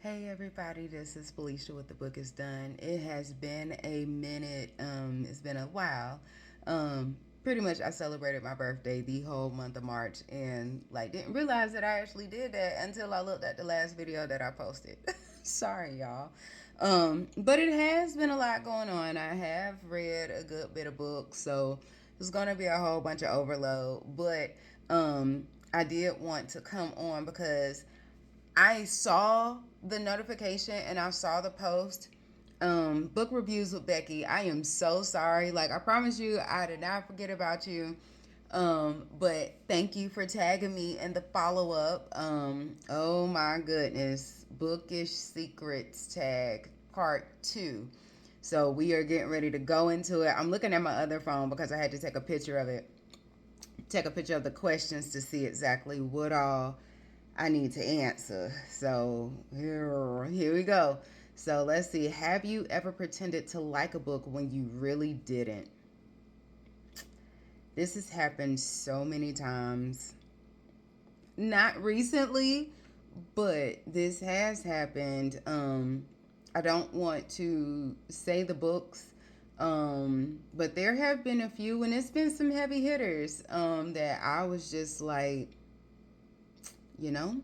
Hey everybody, this is Felicia with The Book is Done. It has been a minute. It's been a while. Pretty much I celebrated my birthday the whole month of March and didn't realize that I actually did that until I looked at the last video that I posted. Sorry y'all. But it has been a lot going on. I have read a good bit of books, so it's gonna be a whole bunch of overload. But I did want to come on because I saw the notification and I saw the post. Book reviews with Becky. I am so sorry. Like I promise you, I did not forget about you. But thank you for tagging me in the follow up. Oh my goodness, Bookish Secrets tag part 2. So we are getting ready to go into it. I'm looking at my other phone because I had to take a picture of it, take a picture of the questions to see exactly what all I need to answer. So here we go. So let's see. Have you ever pretended to like a book when you really didn't? This has happened so many times. Not recently, but this has happened. I don't want to say the books, but there have been a few, and it's been some heavy hitters that I was just like, you know,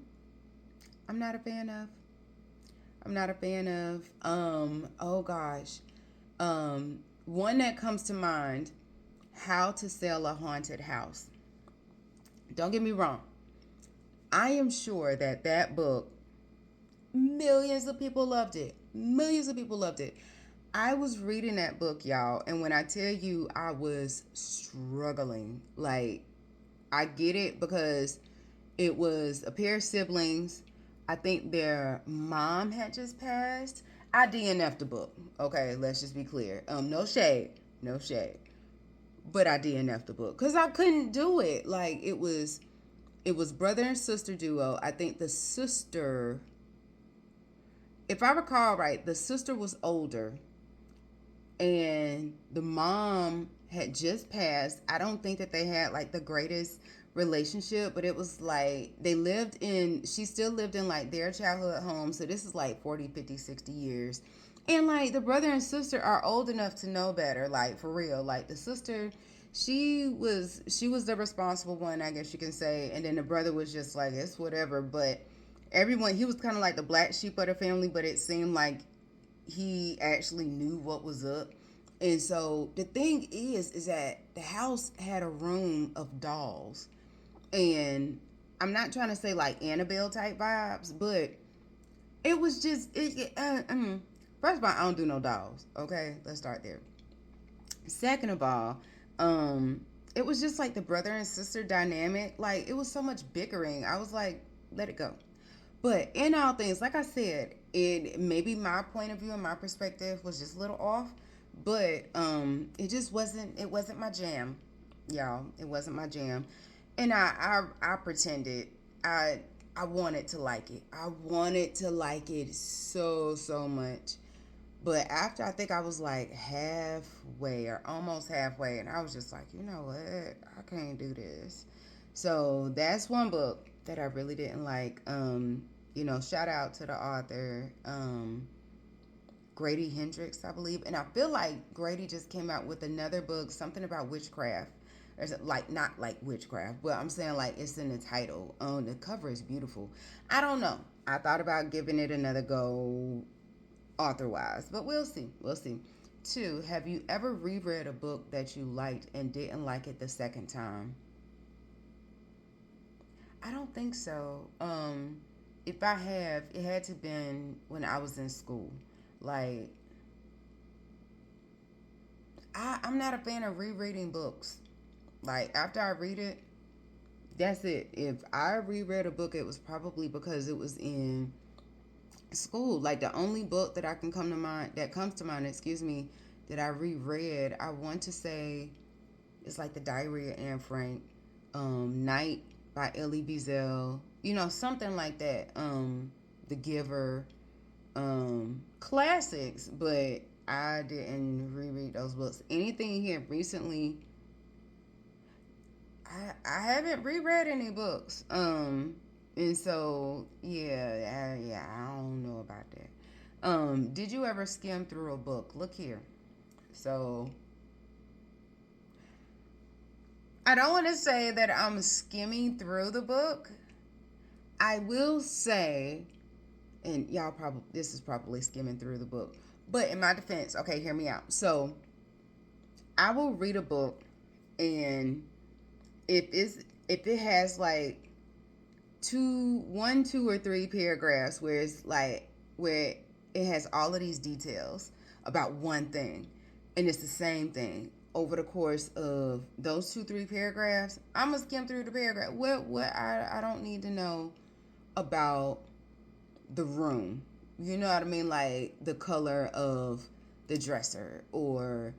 I'm not a fan of. I'm not a fan of. Oh gosh. One that comes to mind, How to Sell a Haunted House. Don't get me wrong. I am sure that that book, millions of people loved it. Millions of people loved it. I was reading that book, y'all, and when I tell you I was struggling, like I get it because it was a pair of siblings. I think their mom had just passed. I DNF'd the book. Okay, let's just be clear. No shade, no shade. But I DNF'd the book because I couldn't do it. Like it was brother and sister duo. I think the sister, if I recall right, the sister was older and the mom had just passed. I don't think that they had like the greatest relationship, but it was like she still lived in like their childhood home. So this is like 40, 50, 60 years. And like the brother and sister are old enough to know better, like for real. Like the sister, she was the responsible one, I guess you can say, and then the brother was just like it's whatever. But everyone, he was kind of like the black sheep of the family, but it seemed like he actually knew what was up. And so the thing is that the house had a room of dolls. And I'm not trying to say like Annabelle type vibes, but it was just first of all, I don't do no dolls. Okay, let's start there. Second of all, it was just like the brother and sister dynamic. Like it was so much bickering. I was like, let it go. But in all things, like I said, it maybe my point of view and my perspective was just a little off, but it just wasn't my jam, y'all. It wasn't my jam, and I pretended I I wanted to like it. I wanted to like it so much. But after I think I was like halfway or almost halfway, and I was just like, you know what? I can't do this. So that's one book that I really didn't like. Shout out to the author, Grady Hendrix, I believe. And I feel like Grady just came out with another book, something about witchcraft. There's like not like witchcraft, but I'm saying like it's in the title. The cover is beautiful. I don't know. I thought about giving it another go author wise, but we'll see. We'll see. Two, have you ever reread a book that you liked and didn't like it the second time? I don't think so. If I have, it had to been when I was in school. Like I'm not a fan of rereading books. Like after I read it, that's it. If I reread a book, it was probably because it was in school. Like the only book that comes to mind, excuse me, that I reread, I want to say it's like the Diary of Anne Frank, Night by Elie Wiesel, something like that. The Giver, classics, but I didn't reread those books. Anything here recently, I haven't reread any books. And so yeah, I don't know Did you ever skim through a book? Look here. So I don't want to say that I'm skimming through the book. I will say, and y'all probably, this is probably skimming through the book. But in my defense, okay, hear me out. So I will read a book, and if it has like two or three paragraphs where it's like where it has all of these details about one thing, and it's the same thing over the course of those 2 3 paragraphs, I'm gonna skim through the paragraph. What I don't need to know about the room. You know what I mean? Like the color of the dresser, or,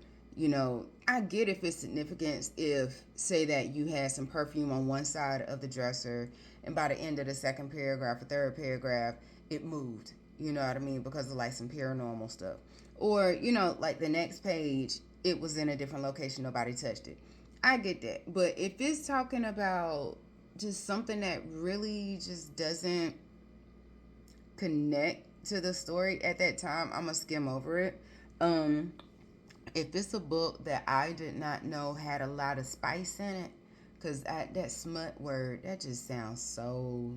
I get if it's significance if, say, that you had some perfume on one side of the dresser, and by the end of the second paragraph or third paragraph, it moved. You know what I mean? Because of like some paranormal stuff. Or, like the next page, it was in a different location, nobody touched it. I get that. But if it's talking about just something that really just doesn't connect to the story at that time, I'm gonna skim over it. Um, if it's a book that I did not know had a lot of spice in it, because that smut word, that just sounds so.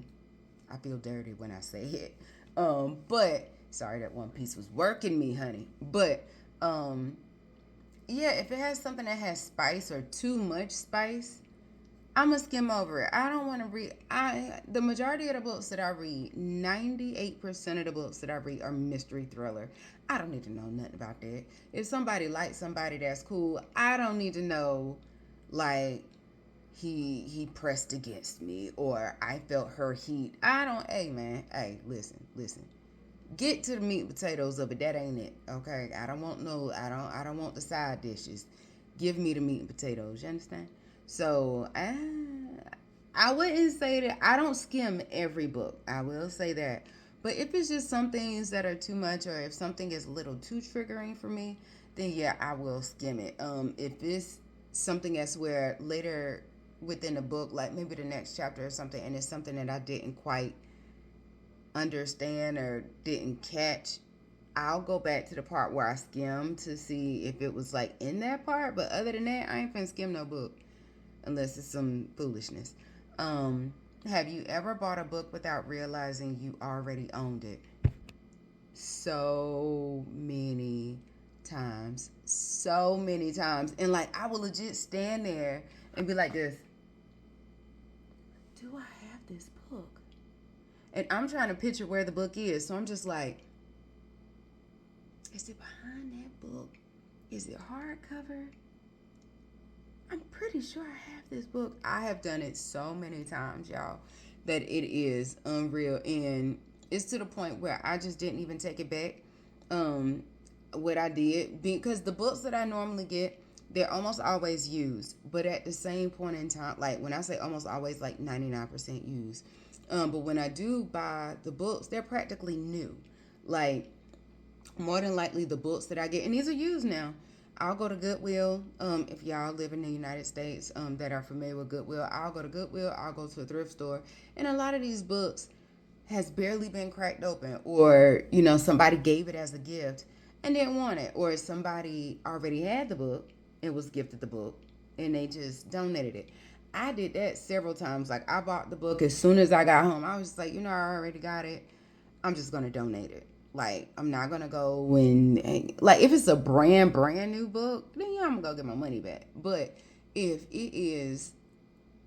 I feel dirty when I say it. But sorry, that One Piece was working me, honey. But yeah, if it has something that has spice or too much spice, I'm gonna skim over it. I don't want to read. The majority of the books that I read, 98% of the books that I read are mystery thriller. I don't need to know nothing about that. If somebody likes somebody, that's cool. I don't need to know, like, he pressed against me or I felt her heat. I don't. Hey man, hey, listen. Get to the meat and potatoes of it. That ain't it. Okay, I don't want no. I don't want the side dishes. Give me the meat and potatoes. You understand? So I wouldn't say that I don't skim every book. I will say that. But if it's just some things that are too much, or if something is a little too triggering for me, then yeah, I will skim it. If it's something that's where later within the book, like maybe the next chapter or something, and it's something that I didn't quite understand or didn't catch, I'll go back to the part where I skimmed to see if it was like in that part. But other than that, I ain't finna skim no book unless it's some foolishness. Have you ever bought a book without realizing you already owned it? So many times. So many times. And like I will legit stand there and be like this. Do I have this book? And I'm trying to picture where the book is. So I'm just like, is it behind that book? Is it hardcover? I'm pretty sure I have this book. I have done it so many times, y'all, that it is unreal. And it's to the point where I just didn't even take it back. What I did, because the books that I normally get, they're almost always used. But at the same point in time, like when I say almost always, like 99% used. But when I do buy the books, they're practically new. Like more than likely the books that I get, and these are used now. I'll go to Goodwill. If y'all live in the United States that are familiar with Goodwill, I'll go to Goodwill. I'll go to a thrift store, and a lot of these books has barely been cracked open, or somebody gave it as a gift and didn't want it, or somebody already had the book and was gifted the book and they just donated it. I did that several times. Like I bought the book as soon as I got home. I was just like, I already got it. I'm just gonna donate it. Like I'm not gonna go and like if it's a brand new book, then yeah, I'm gonna go get my money back. But if it is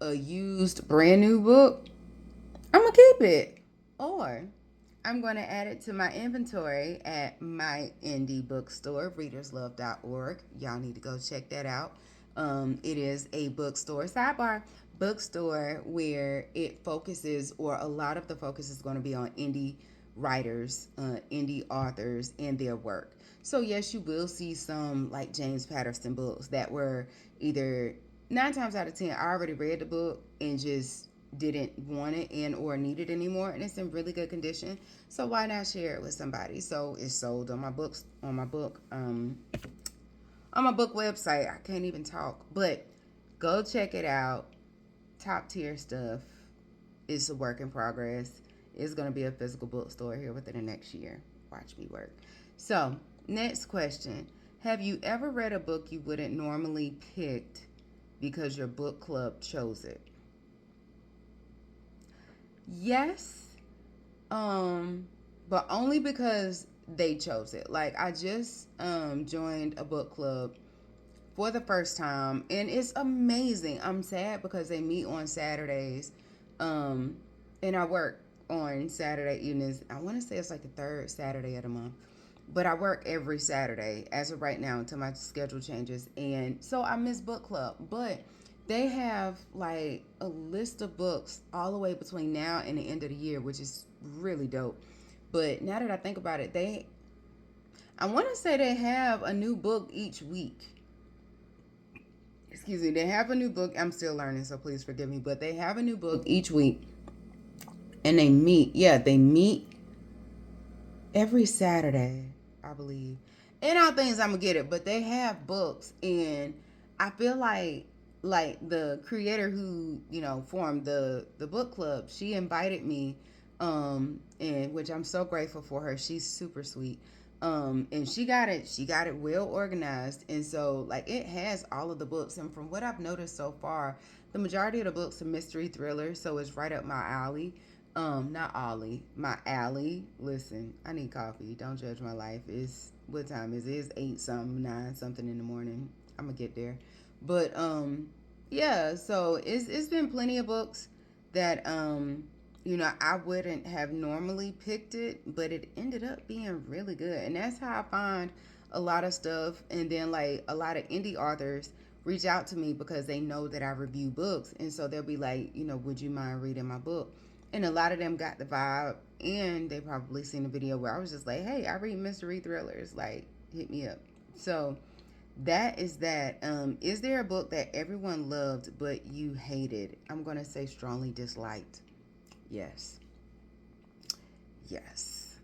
a used brand new book, I'm gonna keep it, or I'm gonna add it to my inventory at my indie bookstore, readerslove.org. Y'all need to go check that out. It is a bookstore, sidebar, bookstore where it focuses, or a lot of the focus is going to be on indie writers, indie authors, and their work. So yes, you will see some like James Patterson books that were either 9 times out of 10 I already read the book and just didn't want it and or need it anymore, and it's in really good condition. So why not share it with somebody? So it's sold on my books, on my book website. I can't even talk, but go check it out. Top tier stuff. It's a work in progress. It's going to be a physical bookstore here within the next year. watch me work. So, next question. Have you ever read a book you wouldn't normally pick because your book club chose it? Yes, but only because they chose it. Like I just joined a book club for the first time, and it's amazing. I'm sad because they meet on Saturdays, um, and I work on Saturday evenings. I want to say it's like the third Saturday of the month, but I work every Saturday as of right now until my schedule changes, and so I miss book club. But they have like a list of books all the way between now and the end of the year, which is really dope. But now that I think about it, I want to say they have a new book each week. Excuse me, they have a new book. I'm still learning, so please forgive me. But they have a new book each week, and they meet. Yeah, they meet every Saturday, I believe. And all things I'm gonna get it, but they have books, and I feel like the creator who formed the book club, she invited me, and which I'm so grateful for her. She's super sweet. And she got it well organized, and so like it has all of the books, and from what I've noticed so far, the majority of the books are mystery thrillers, so it's right up my alley. Not Ollie, my alley. Listen, I need coffee. Don't judge my life. It's what time is it? It's 8 something, 9 something in the morning. I'm gonna get there. But yeah, so it's been plenty of books that I wouldn't have normally picked it, but it ended up being really good. And that's how I find a lot of stuff. And then like a lot of indie authors reach out to me because they know that I review books, and so they'll be like, would you mind reading my book? And a lot of them got the vibe, and they probably seen a video where I was just like, hey, I read mystery thrillers, like hit me up. So that is that. Is there a book that everyone loved but you hated? I'm gonna say strongly disliked. Yes. Yes.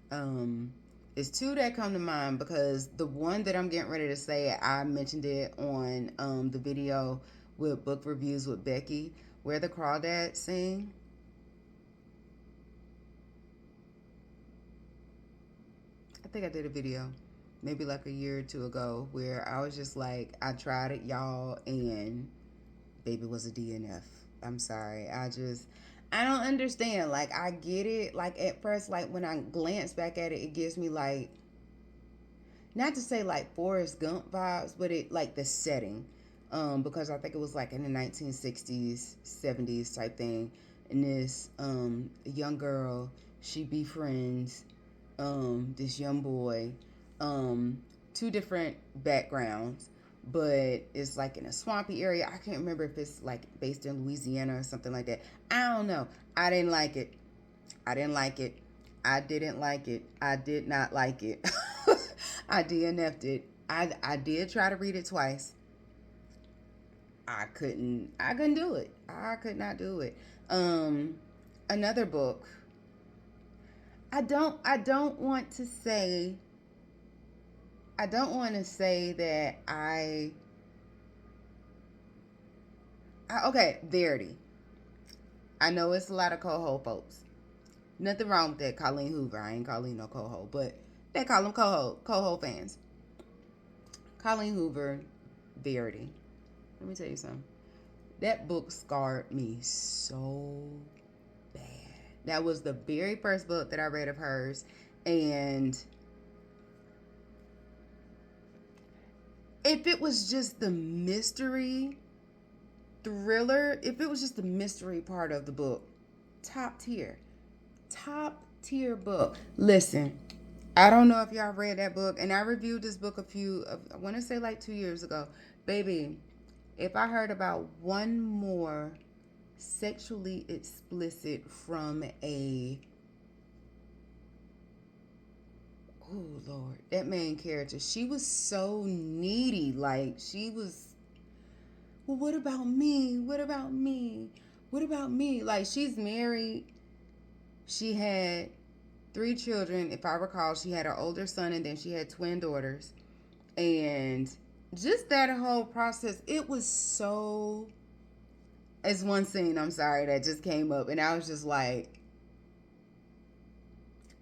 It's two that come to mind because the one that I'm getting ready to say, I mentioned it on the video with book reviews with Becky, where the crawdads sing. I think I did a video maybe like a year or two ago where I was just like, I tried it, y'all, and baby was a DNF. I'm sorry. I don't understand. Like, I get it. Like, at first, like, when I glance back at it, it gives me, like, not to say, like, Forrest Gump vibes, but it, like, the setting. Because I think it was, like, in the 1960s, 70s type thing. And this young girl, she befriends this young boy, two different backgrounds, but it's like in a swampy area. I can't remember if it's like based in Louisiana or something like that. I don't know. I didn't like it. I didn't like it. I didn't like it. I did not like it. I DNF'd it. I did try to read it twice. I couldn't do it. I could not do it. Um Another book. I don't want to say that okay, Verity. I know it's a lot of coho folks. Nothing wrong with that. Colleen Hoover. I ain't calling no coho, but they call them coho fans. Colleen Hoover, Verity. Let me tell you something. That book scarred me so bad. That was the very first book that I read of hers, and if it was just the mystery thriller, if it was just the mystery part of the book, top tier. Top tier book. Listen, I don't know if y'all read that book, and I reviewed this book I want to say like 2 years ago. Baby, if I heard about one more sexually explicit from oh Lord, that main character, she was so needy. Like, she was, well, what about me? What about me? What about me? Like, she's married. She had 3 children. If I recall, she had an older son, and then she had twin daughters. And just that whole process, it was so. It's one scene, I'm sorry, that just came up, and I was just like,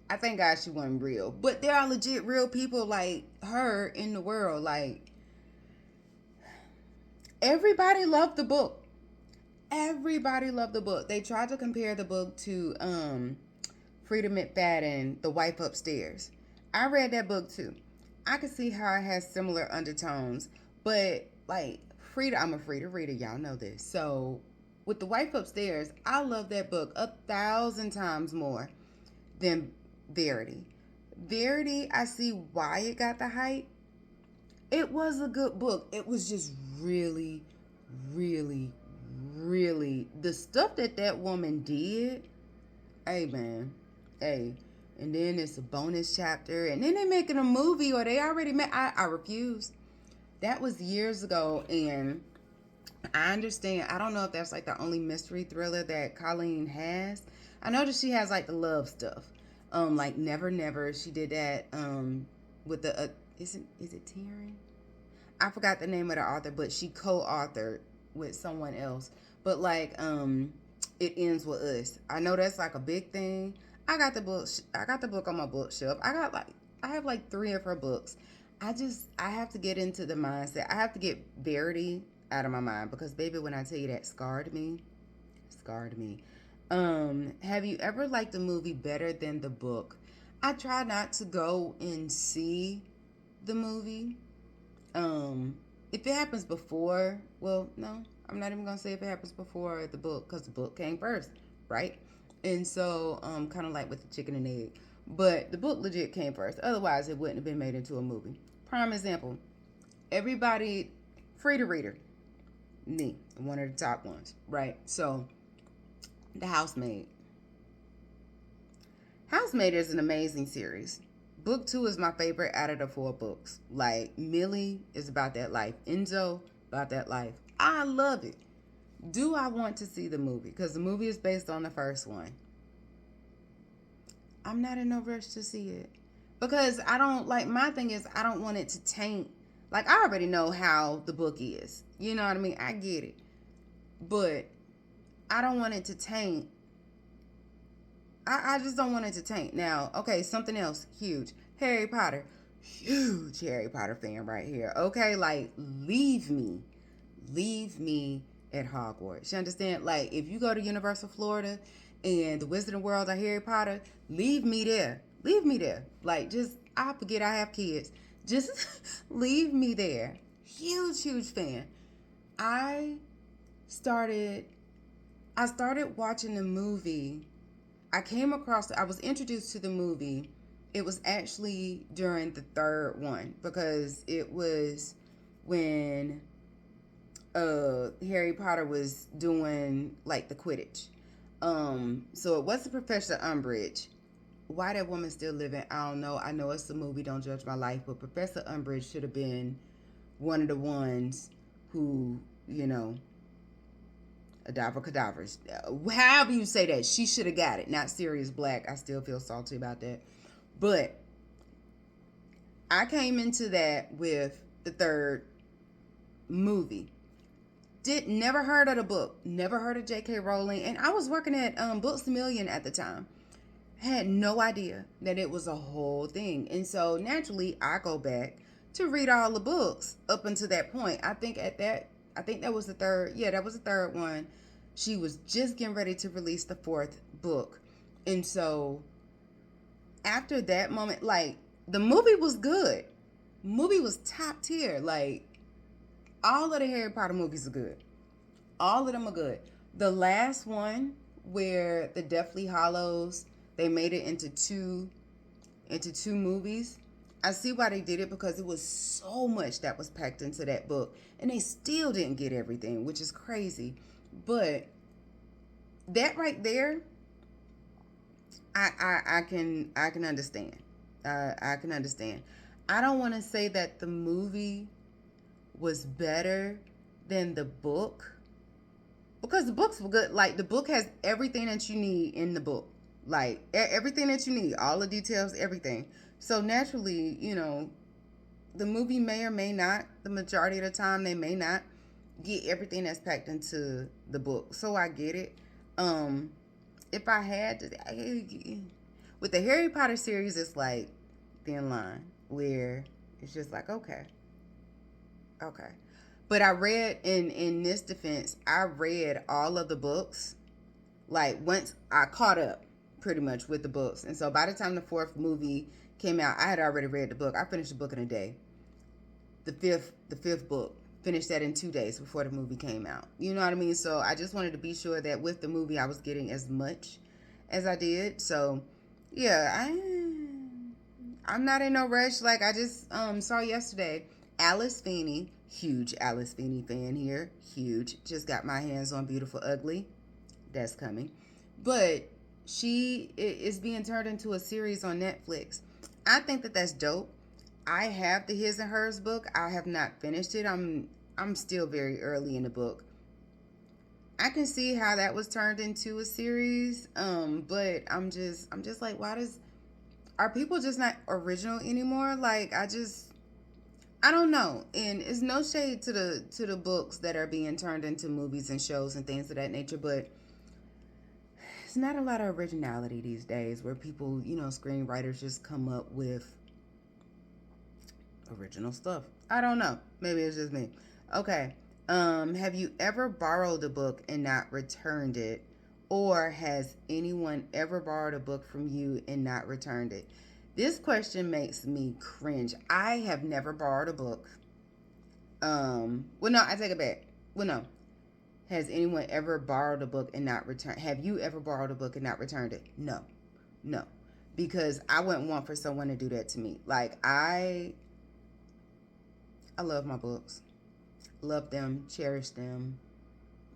I thank God she wasn't real. But there are legit real people like her in the world. Like, everybody loved the book. Everybody loved the book. They tried to compare the book to Freedom McFadden, The Wife Upstairs. I read that book too. I could see how it has similar undertones, but like Frida, I'm a Frida reader. Y'all know this. So with The Wife Upstairs, I love that book 1,000 times more than Verity. Verity, I see why it got the hype. It was a good book. It was just really, really, really the stuff that that woman did. Hey man, hey. And then it's a bonus chapter, and then they're making a movie, or they already made. I refuse. That was years ago, and I understand. I don't know if that's like the only mystery thriller that Colleen has. I know that she has like the love stuff, like Never Never. She did that with the is it Taryn? I forgot the name of the author, but she co-authored with someone else. But like It Ends With Us. I know that's like a big thing. I got the book on my bookshelf. I have like 3 of her books. I have to get into the mindset. I have to get Verity out of my mind, because baby, when I tell you that scarred me, scarred me. Have you ever liked the movie better than the book? I try not to go and see the movie. If it happens before, well, no, I'm not even gonna say if it happens before the book, because the book came first, right? And so, kind of like with the chicken and egg, but the book legit came first. Otherwise, it wouldn't have been made into a movie. Prime example: everybody, free to reader, me, one of the top ones, right? So, The Housemaid. Housemaid is an amazing series. Book 2 is my favorite out of the 4 books. Like, Millie is about that life. Enzo, about that life. I love it. Do I want to see the movie? Because the movie is based on the first one. I'm not in no rush to see it. Because I don't, like, my thing is, I don't want it to taint. Like, I already know how the book is. You know what I mean? I get it. But I don't want it to taint. I just don't want it to taint. Now, okay, something else huge. Harry Potter. Huge Harry Potter fan right here. Okay, like, leave me. Leave me at Hogwarts. You understand? Like, if you go to Universal Florida and the Wizarding World of Harry Potter, leave me there. Leave me there. Like, just, I forget I have kids. Just leave me there. Huge, huge fan. I started I started watching the movie. I was introduced to the movie. It was actually during the third one, because it was when Harry Potter was doing like the Quidditch. So it wasn't Professor Umbridge. Why that woman still living, I don't know. I know it's a movie, don't judge my life, but Professor Umbridge should have been one of the ones who, Cadavers. However you say that, she should have got it. Not Sirius Black. I still feel salty about that. But I came into that with the third movie. Never heard of the book. Never heard of J.K. Rowling. And I was working at Books a Million at the time. Had no idea that it was a whole thing. And so naturally, I go back to read all the books up until that point. I think that was the third. Yeah, that was the third one. She was just getting ready to release the 4th book. And so after that moment, like, the movie was good. Movie was top tier. Like, all of the Harry Potter movies are good. All of them are good. The last one, where the Deathly Hallows, they made it into two movies. I see why they did it, because it was so much that was packed into that book, and they still didn't get everything, which is crazy. But that right there, I can understand. I can understand. I don't want to say that the movie was better than the book, because the books were good. Like, the book has everything that you need in the book. Like, everything that you need, all the details, everything. So naturally, the movie may or may not, the majority of the time, they may not get everything that's packed into the book. So I get it. If I had to, With the Harry Potter series, it's like thin line where it's just like, okay, okay. But I read in this defense, I read all of the books. Like once I caught up pretty much with the books. And so by the time the fourth movie came out, I had already read the book. I finished the book in a day. The fifth book. Finished that in 2 days before the movie came out. You know what I mean? So I just wanted to be sure that with the movie I was getting as much as I did. So yeah, I'm not in no rush. Like I just saw yesterday, Alice Feeney, huge Alice Feeney fan here, huge. Just got my hands on Beautiful Ugly. That's coming, but she is being turned into a series on Netflix. I think that that's dope. I have the His and Hers book. I have not finished it. I'm still very early in the book. I can see how that was turned into a series. But I'm just like, why does are people just not original anymore? Like I don't know. And it's no shade to the books that are being turned into movies and shows and things of that nature, but it's not a lot of originality these days where people, screenwriters just come up with original stuff. I don't know. Maybe it's just me. Okay. Have you ever borrowed a book and not returned it? Or has anyone ever borrowed a book from you and not returned it? This question makes me cringe. I have never borrowed a book. Well, no, I take it back. Well, no. Has anyone ever borrowed a book and not returned? Have you ever borrowed a book and not returned it? No, no, because I wouldn't want for someone to do that to me. Like I love my books, love them, cherish them.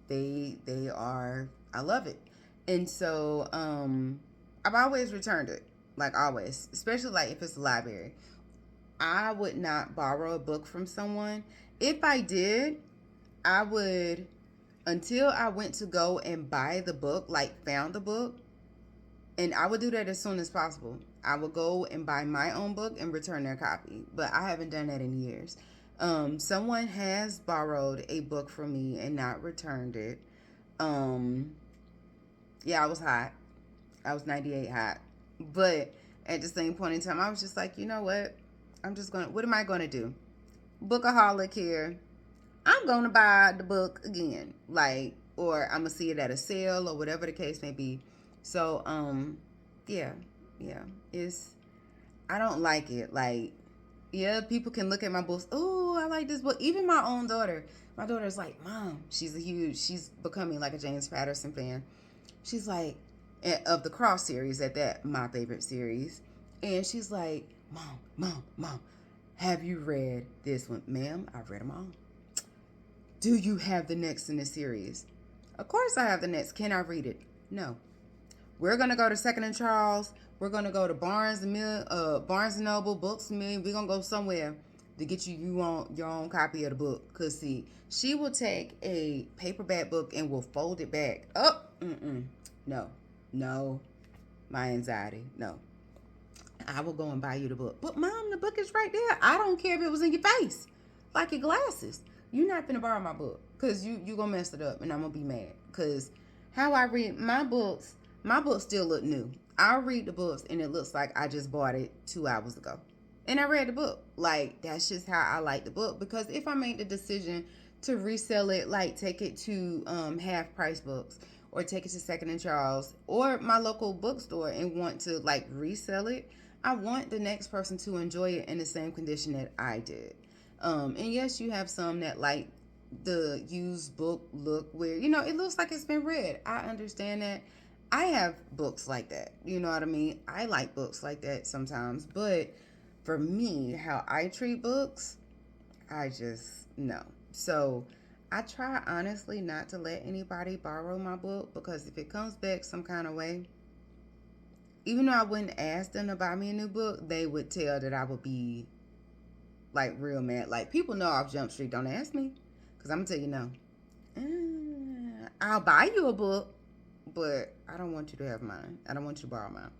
They are. I love it, and so I've always returned it. Like always, especially like if it's a library. I would not borrow a book from someone. If I did, I would until I went to go and buy the book, like found the book, and I would do that as soon as possible. I would go and buy my own book and return their copy, but I haven't done that in years. Someone has borrowed a book from me and not returned it. Um, yeah, I was hot. I was 98 hot. But at the same point in time, I was just like, you know what? What am I going to do? Bookaholic here. I'm going to buy the book again. Like, or I'm going to see it at a sale or whatever the case may be. So, yeah, yeah. I don't like it. Like, yeah, people can look at my books. Oh, I like this book. Even my own daughter. My daughter's like, Mom, she's becoming like a James Patterson fan. She's like, of the Cross series at that, my favorite series. And she's like, Mom, have you read this one? Ma'am, I've read them all. Do you have the next in the series? Of course I have the next. Can I read it? No. We're gonna go to Second and Charles. We're gonna go to Barnes and Noble, Books and Million. We're gonna go somewhere to get your own copy of the book. Cause see, she will take a paperback book and will fold it back. Oh, no, my anxiety. No, I will go and buy you the book. But Mom, the book is right there. I don't care if it was in your face, like your glasses. You're not gonna borrow my book, cause you gonna mess it up, and I'm gonna be mad. Cause how I read my books still look new. I read the books, and it looks like I just bought it 2 hours ago, and I read the book. Like that's just how I like the book. Because if I make the decision to resell it, like take it to half price books, or take it to Second and Charles, or my local bookstore, and want to like resell it, I want the next person to enjoy it in the same condition that I did. And yes, you have some that like the used book look where, it looks like it's been read. I understand that. I have books like that. You know what I mean? I like books like that sometimes. But for me, how I treat books, I just, no. So I try honestly not to let anybody borrow my book, because if it comes back some kind of way, even though I wouldn't ask them to buy me a new book, they would tell that I would be like real mad. Like people know off Jump Street, don't ask me, because I'm going to tell you no. I'll buy you a book, but I don't want you to have mine. I don't want you to borrow mine.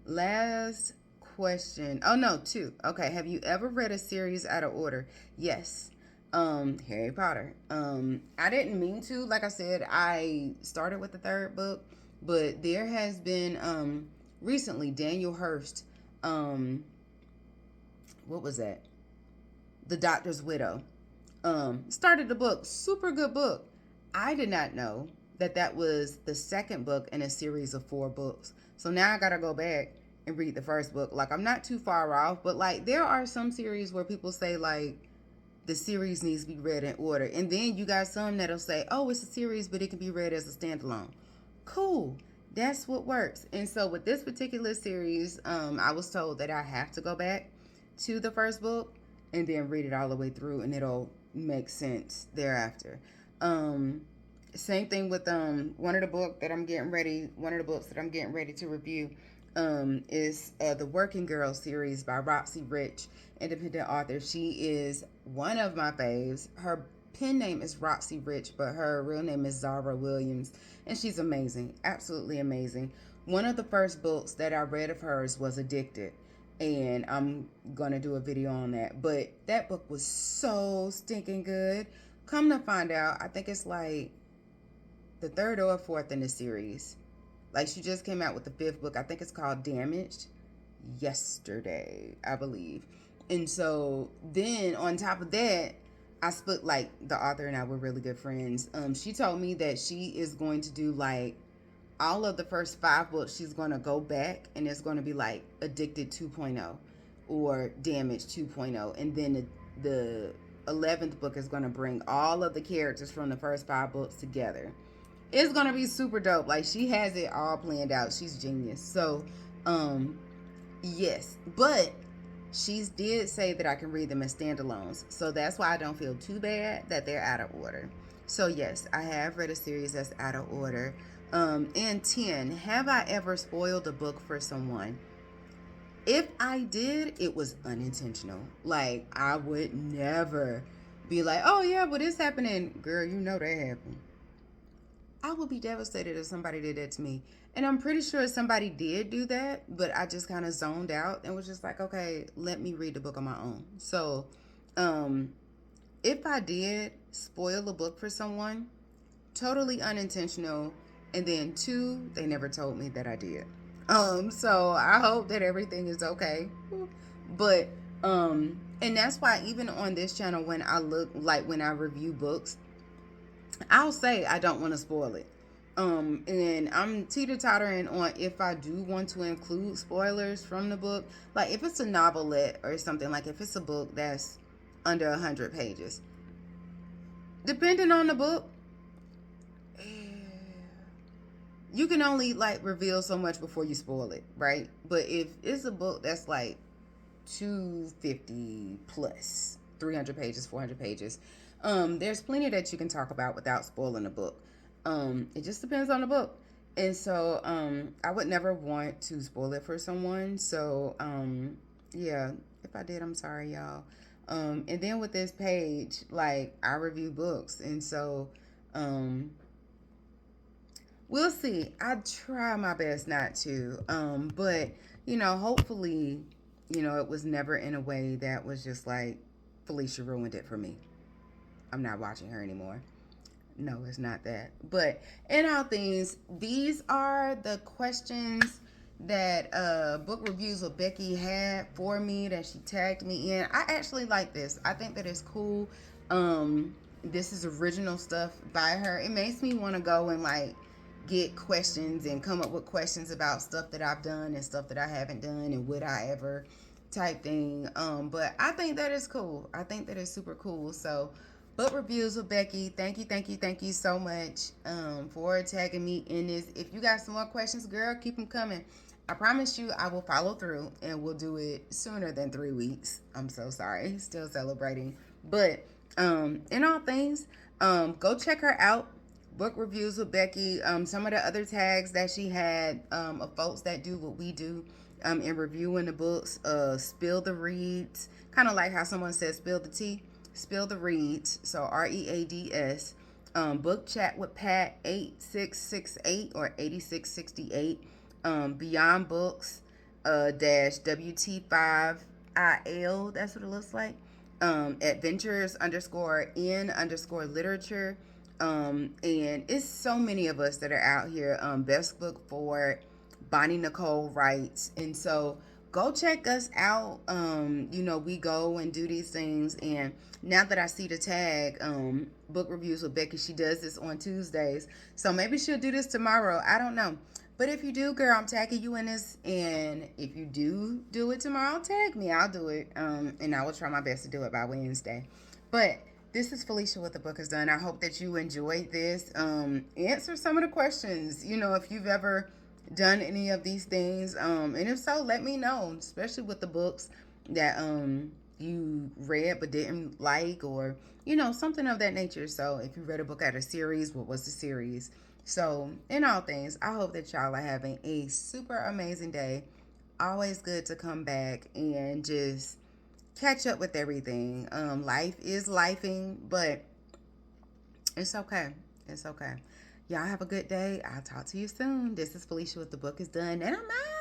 Last question. Oh no, two. Okay, have you ever read a series out of order? Yes. Harry Potter. I didn't mean to. Like I said, I started with the third book, but there has been recently, Daniel Hurst, um, what was that? The Doctor's Widow. Started the book, super good book. I did not know that that was the second book in a series of 4 books. So now I gotta go back and read the first book. Like, I'm not too far off, but like there are some series where people say like the series needs to be read in order, and then you got some that'll say, oh, it's a series, but it can be read as a standalone. Cool. That's what works. And so with this particular series, I was told that I have to go back to the first book and then read it all the way through, and it'll make sense thereafter. Um, Same thing with one of the books that I'm getting ready to review is the Working Girl series by Roxy Rich, independent author. She is one of my faves. Her pen name is Roxy Rich, but her real name is Zara Williams, and she's amazing, absolutely amazing. One of the first books that I read of hers was Addicted, and I'm gonna do a video on that. But that book was so stinking good. Come to find out, I think it's like the third or fourth in the series. Like, she just came out with the 5th book. I think it's called Damaged yesterday, I believe. And so then on top of that, I split, like, the author and I were really good friends. She told me that she is going to do like all of the first 5 books. She's going to go back and it's going to be like Addicted 2.0 or Damage 2.0, and then the 11th book is going to bring all of the characters from the first 5 books together. It's going to be super dope. Like, she has it all planned out. She's genius. So um yes, but she did say that I can read them as standalones, so that's why I don't feel too bad that they're out of order. So yes, I have read a series that's out of order. And 10, have I ever spoiled a book for someone? If I did, it was unintentional. Like, I would never be like, oh yeah, but it's happening. Girl, you know that happened. I would be devastated if somebody did that to me. And I'm pretty sure somebody did do that, but I just kind of zoned out and was just like, okay, let me read the book on my own. So, um, if I did spoil a book for someone, totally unintentional. And then 2, they never told me that I did. So I hope that everything is okay. But, and that's why even on this channel, when I look, like when I review books, I'll say I don't want to spoil it. And I'm teeter-tottering on if I do want to include spoilers from the book. Like, if it's a novelette or something, like if it's a book that's under 100 pages, depending on the book, you can only like reveal so much before you spoil it, right? But if it's a book that's like 250 plus, 300 pages, 400 pages, there's plenty that you can talk about without spoiling the book. It just depends on the book. And so I would never want to spoil it for someone. So yeah, if I did, I'm sorry, y'all. And then with this page, like, I review books, and so we'll see. I try my best not to. But hopefully, it was never in a way that was just like Felicia ruined it for me. I'm not watching her anymore. No, it's not that. But in all things, these are the questions that Book Reviews with Becky had for me that she tagged me in. I actually like this. I think that it's cool. This is original stuff by her. It makes me want to go and like get questions and come up with questions about stuff that I've done and stuff that I haven't done and would I ever type thing. But I think that is cool. I think that is super cool. So Book Reviews with Becky, thank you so much for tagging me in this. If you got some more questions, girl, keep them coming. I promise you I will follow through and we'll do it sooner than 3 weeks. I'm so sorry. Still celebrating. But in all things, go check her out. Book Reviews with Becky. Some of the other tags that she had of folks that do what we do in reviewing the books. Spill the Reads. Kind of like how someone said spill the tea. Spill the Reads. So READS. Book Chat with Pat 8668 or 8668. Beyond Books dash WT5IL. That's what it looks like. Adventures underscore in underscore literature. And it's so many of us that are out here. Best Book Forward, Bonnie Nicole writes. And so go check us out. We go and do these things. And now that I see the tag, book reviews with Becky, she does this on Tuesdays. So maybe she'll do this tomorrow. I don't know. But if you do, girl, I'm tagging you in this. And if you do it tomorrow, tag me. I'll do it. And I will try my best to do it by Wednesday. But this is Felicia with The Book Is Done. I hope that you enjoyed this. Answer some of the questions. If you've ever done any of these things. And if so, let me know, especially with the books that you read but didn't like, or something of that nature. So if you read a book out of series, what was the series? So in all things, I hope that y'all are having a super amazing day. Always good to come back and just catch up with everything. Life is lifing, but it's okay. It's okay. Y'all have a good day. I'll talk to you soon. This is Felicia with The Book Is Done, and I'm out.